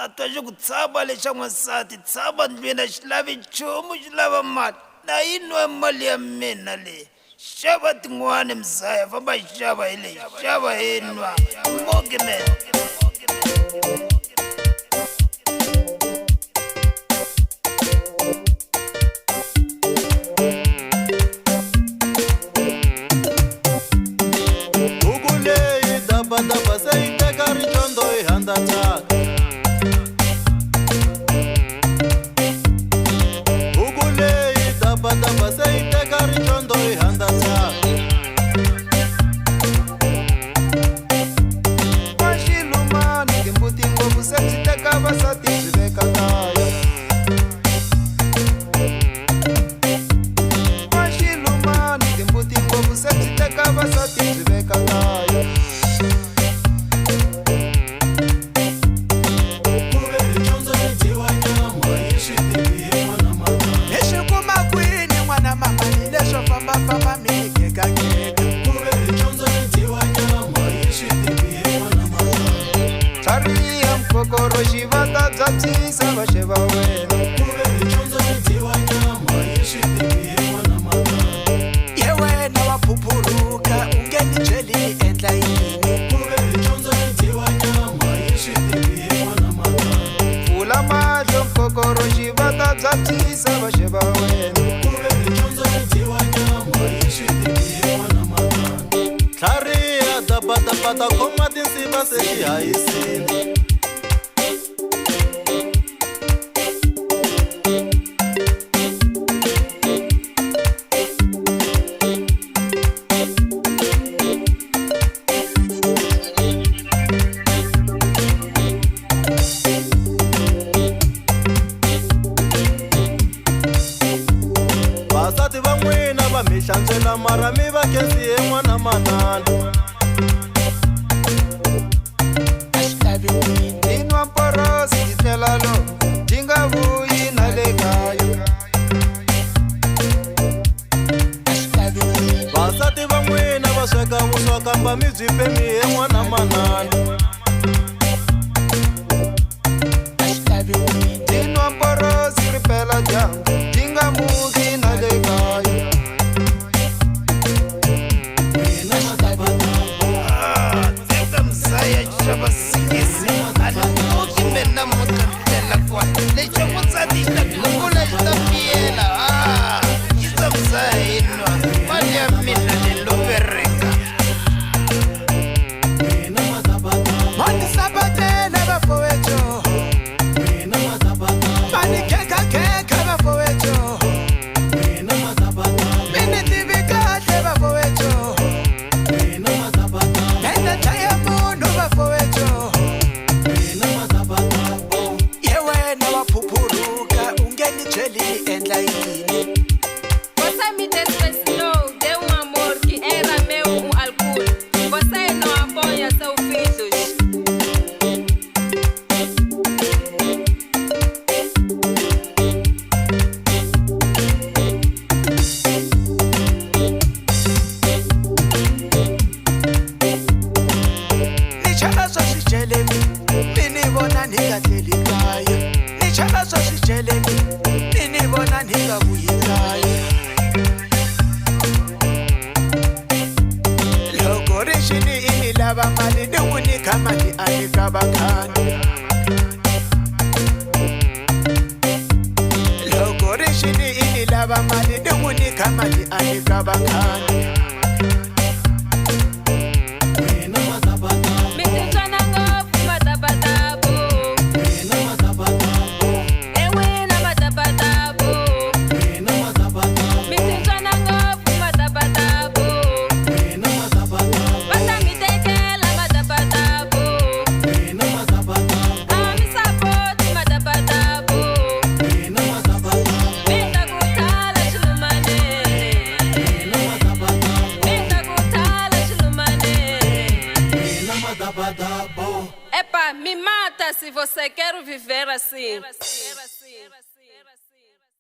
tatwa xi ku tshama lexa n'wansati tshama ndlwini a xi lavi nchumu xi lava mali na yi nwa mali ya mina leyi xava tin'wani mzaya famba xava hi leyi xava hi nwa mogimen Daba se iteka richondo ihanda chaka Ugule daba se iteka richondo ihanda chaka Washilumani kimbuti ngobu se iteka basati ziveka kaya Washilumani kimbuti ngobu se iteka basati ziveka kaya Famba mike kakeka Kube chonzo nitiwa nyama Yishitibi mwana mama Tariya mpokoro shivata Zabzisa vasheva wena Kube chonzo nitiwa nyama Yishitibi mwana mama Yewe na wapupuruka Ungeni jeli endla yini Kube chonzo nitiwa nyama Yishitibi mwana mama Fula majo mpokoro shivata Zabzisa vasheva wena Kube chonzo nitiwa nyama Tlhariya daba khoma tinsiva se xi hayisile vasati va n'wina va mi hlantswela mara mi va khensi hi n'wana manana Inwa mporosi ti tlela lo ti nga vuyi na le kaya vasati va n'wina va sweka vuswa kamba mi byi pemi hi n'wana manana Inwa mporosi ripela dyambu ti nga muki na le kaya Teka mzaya xava sikisi mogimen na mutantela kwa lexa n'wansati xi ta khungula xi ta miyela yisa mzaya hi nwa mali ya mina lelo vereka Mani sabatele bafowethu Mani keka bafowethu Mini tivi kahle bafowethu Menda chaya munhu bafowethu Yewe na waphupuruka ungeni jeli endla yini Você me desprezou, deu amor que era meu álcool. Você não apoia seus filhos. Nichana swa swicele mini vona ni nga tleli kaya Nichana swa swicele mini vona ni nga vuyi kaya Loko rixini ini lava mali ni n'wi nyika mali a nyika vakhani Loko rixini ini lava mali ni n'wi nyika mali a nyika vakhani Mitintwana ngopfu matabatabo. Ewe na matabatabo. Mitintwana ngopfu matabatabo. Bata mi tekela matabatabo. Ami sapoti matabatabo. Mita kutala xilumane. Mita kutala xilumane. Epa, me mata se você quer viver assim.